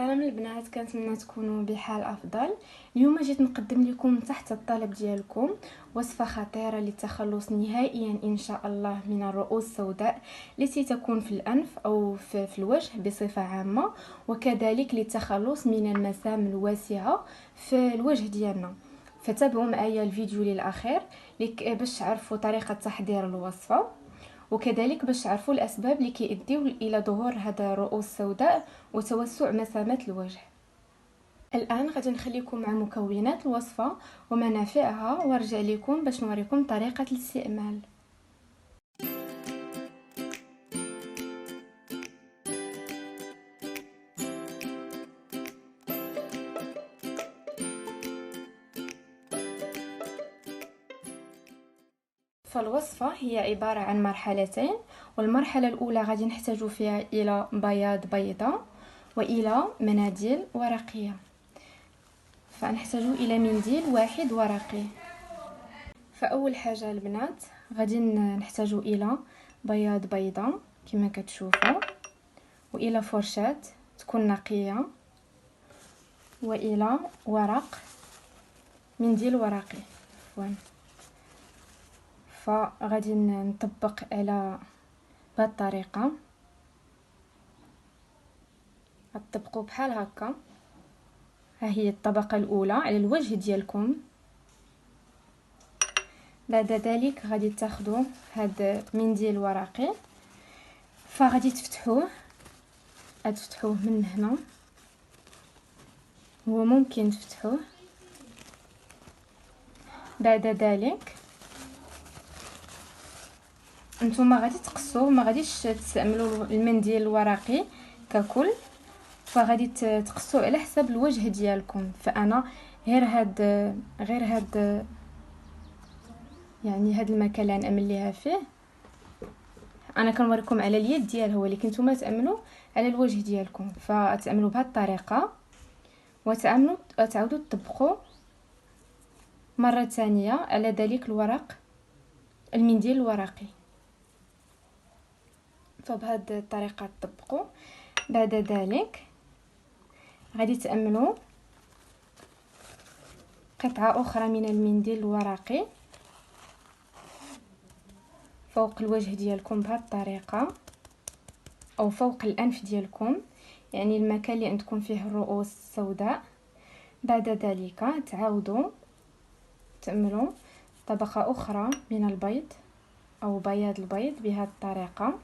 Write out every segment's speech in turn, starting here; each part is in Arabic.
سلام البنات، كنتمنى تكونوا بحال افضل. اليوم جيت نقدم لكم تحت الطلب ديالكم وصفه خطيره للتخلص نهائيا ان شاء الله من الرؤوس السوداء التي تكون في الانف او في الوجه بصفه عامه، وكذلك للتخلص من المسام الواسعه في الوجه ديالنا. فتابعوا معايا الفيديو للاخير باش تعرفوا طريقه تحضير الوصفه، وكذلك باش تعرفوا الاسباب اللي كيؤديو الى ظهور هذا الرؤوس السوداء وتوسع مسامات الوجه. الان غادي نخليكم مع مكونات الوصفه ومنافعها، وارجع لكم باش نوريكم طريقه الاستعمال. فالوصفه هي عباره عن مرحلتين، والمرحله الاولى غادي نحتاج فيها الى بياض بيضه والى مناديل ورقيه. فنحتاج الى منديل واحد ورقي. فاول حاجه البنات غادي نحتاج الى بياض بيضه كما كتشوفوا، والى فرشاه تكون نقيه، والى ورق منديل ورقي. فغادي نطبق على بهذه الطريقه، غتطبقوا بحال هكا. ها هي الطبقه الاولى على الوجه ديالكم. بعد ذلك غادي تاخذوا هذا منديل ورقي، فغادي تفتحوه من هنا. هو ممكن تفتحوه. بعد ذلك نتوما غادي تقصوه، ما غاديش تستعملوا المنديل الورقي ككل، فغادي تقصوا على حسب الوجه ديالكم. فانا غير هاد يعني هاد المكان اللي نعمل ليها فيه، انا كنوريكم على اليد ديالها، ولكن نتوما تعملوا على الوجه ديالكم. فتعملوا بهذه الطريقه وتعاودوا تطبقوا مره ثانيه على ذلك الورق المنديل الورقي. فبهذه الطريقه تطبقوا. بعد ذلك غادي تعملوا قطعه اخرى من المنديل الورقي فوق الوجه ديالكم بهذه الطريقه، او فوق الانف ديالكم، يعني المكان اللي عندكم فيه الرؤوس السوداء. بعد ذلك تعاودوا تعملوا طبقه اخرى من البيض او بياض البيض بهذه الطريقه.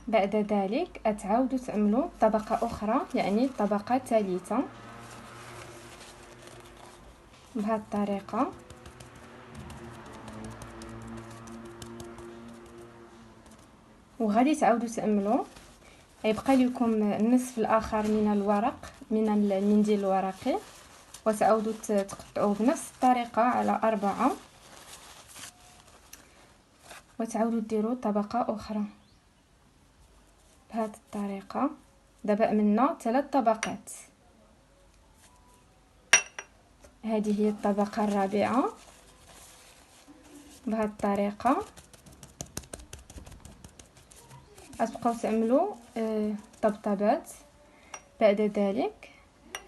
بعد ذلك تعاودوا تعملوا طبقه اخرى، يعني طبقه ثالثه بهذه الطريقه. وغادي تعاودوا تعملوا، يبقى لكم النصف الاخر من الورق من المنديل الورقي، وتعاودوا تقطعوه بنفس الطريقه على 4، وتعاودوا ديروا طبقه اخرى بهذه الطريقه. دابا عملنا 3 طبقات. هذه هي الطبقه الرابعه بهذه الطريقه. غتبقاو تعملوا طبطبات. بعد ذلك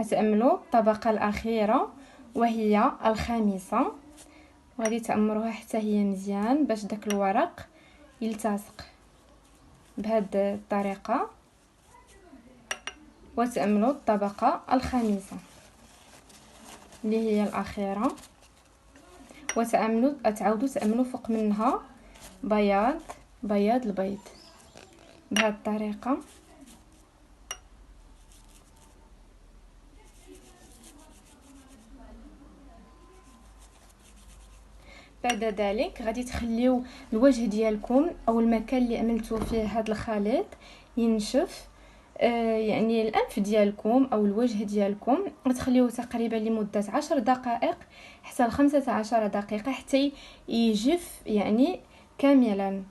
غتعملوا الطبقه الاخيره وهي الخامسه، وغادي تعمروها حتى هي مزيان باش داك الورق يلتصق بهذه الطريقه، وتعملوا الطبقه الخامسه اللي هي الاخيره، تعاودوا تعملوا فوق منها بياض البيض بهذه الطريقه. بعد ذلك غادي تخليو الوجه ديالكم او المكان اللي عملتوا فيه هذا الخليط ينشف، يعني الانف ديالكم او الوجه ديالكم غتخليوه تقريبا لمده 10 دقائق حتى ل 15 دقيقه حتى يجف يعني كاملا.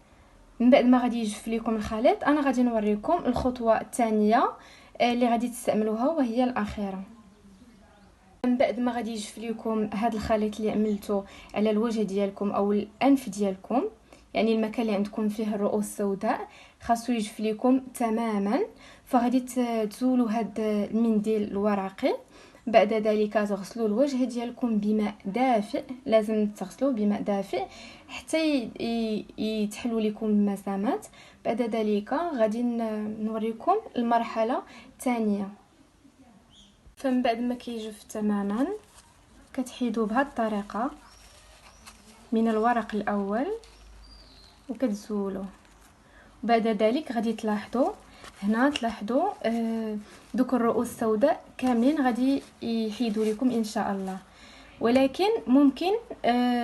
من بعد ما غادي يجف لكم الخليط، انا غادي نوريكم الخطوه الثانيه اللي غادي تستعملوها وهي الاخيره. من بعد ما غادي يجف لكم هذا الخليط اللي عملته على الوجه ديالكم او الانف ديالكم، يعني المكان اللي عندكم فيه الرؤوس السوداء خاصو يجف لكم تماما. فغادي تزولوا هاد المنديل الورقي. بعد ذلك تغسلوا الوجه ديالكم بماء دافئ، لازم تغسلوه بماء دافئ حتى يتحلوا لكم المسامات. بعد ذلك غادي نوريكم المرحله الثانيه. فمن بعد ما كيجف تماما كتحيدوا بهذه الطريقه من الورق الاول وكتزولوه. بعد ذلك غادي تلاحظوا هنا دوك الرؤوس السوداء كاملين غادي يحيدوا لكم ان شاء الله. ولكن ممكن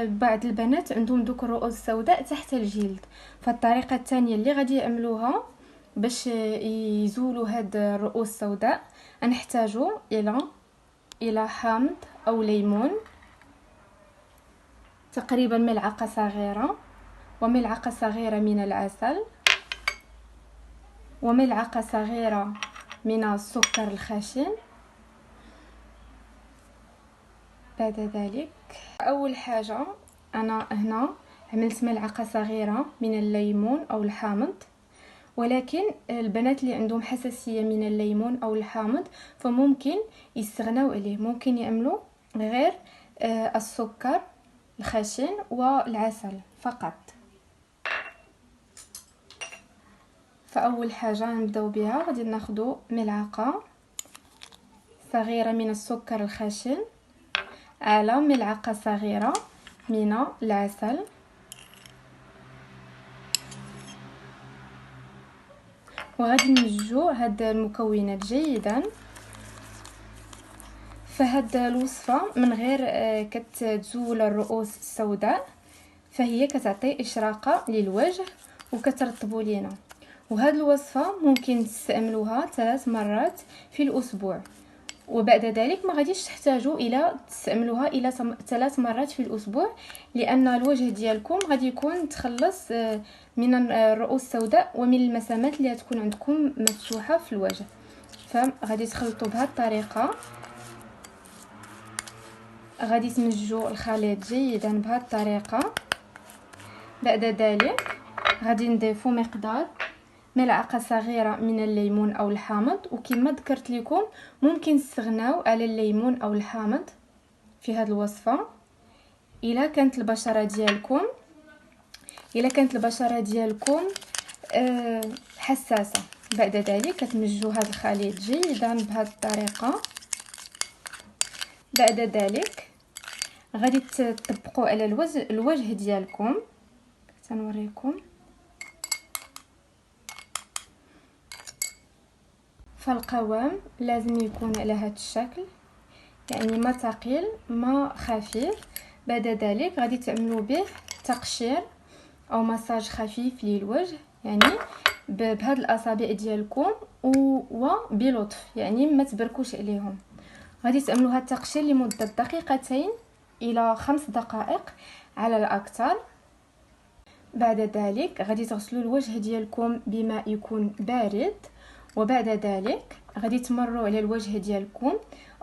بعض البنات عندهم دوك الرؤوس السوداء تحت الجلد. فالطريقه الثانيه اللي غادي يعملوها باش يزولوا هاد الرؤوس السوداء نحتاجوا الى حامض او ليمون، تقريبا ملعقه صغيره، وملعقه صغيره من العسل، وملعقه صغيره من السكر الخشن. بعد ذلك اول حاجه انا هنا عملت ملعقه صغيره من الليمون او الحامض، ولكن البنات اللي عندهم حساسيه من الليمون او الحامض فممكن يستغناو عليه، ممكن يعملوا غير السكر الخشن والعسل فقط. فاول حاجه نبداو بها غادي ناخذ ملعقه صغيره من السكر الخشن على ملعقه صغيره من العسل، وغادي نمزجوا هاد المكونات جيدا. فهاد الوصفه من غير كتزول الرؤوس السوداء فهي كتعطي اشراقه للوجه وكترطبوا لينا. وهاد الوصفه ممكن تستعملوها 3 مرات في الاسبوع، وبعد ذلك ما غاديش تحتاجوا الى تستعملوها الى 3 مرات في الاسبوع، لان الوجه ديالكم غادي يكون تخلص من الرؤوس السوداء ومن المسامات اللي تكون عندكم مفتوحه في الوجه. فغادي تخلطوا بهذه الطريقه، غادي تمزجوا الخليط جيدا بهذه الطريقه. بعد ذلك غادي نضيفوا مقدار ملعقه صغيره من الليمون او الحامض، وكما ذكرت لكم ممكن تستغناو على الليمون او الحامض في هذه الوصفه الا كانت البشره ديالكم حساسه. بعد ذلك كتمزجوا هذا الخليط جيدا بهذه الطريقه. بعد ذلك غادي تطبقوا على الوجه ديالكم. سنوريكم. فالقوام لازم يكون على هذا الشكل، يعني ما ثقيل ما خفيف. بعد ذلك غادي تعملوا به تقشير او مساج خفيف للوجه، يعني بهاد الاصابع ديالكم وبلطف، يعني ما تبركوش عليهم. غادي تعملوا هذا التقشير لمده 2 إلى 5 دقائق على الاكثر. بعد ذلك غادي تغسلوا الوجه ديالكم بماء يكون بارد، وبعد ذلك غادي تمروا على الوجه ديالكم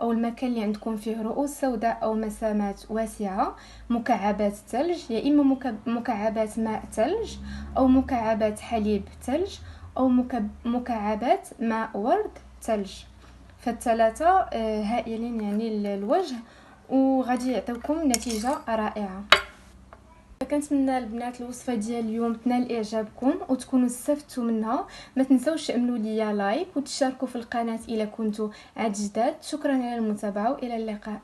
او المكان اللي عندكم فيه رؤوس سوداء او مسامات واسعه مكعبات ثلج، يا اما مكعبات ماء ثلج او مكعبات حليب ثلج او مكعبات ماء ورد ثلج. فالثلاثه هائلين يعني للوجه وغادي يعطيكم نتيجه رائعه. كنتمنى البنات الوصفه ديال اليوم تنال اعجابكم وتكونوا استفدتوا منها. ما تنسوش تعملوا لي لايك وتشاركوا في القناه الا كنتوا عاد جداد. شكرا على المتابعه والى اللقاء.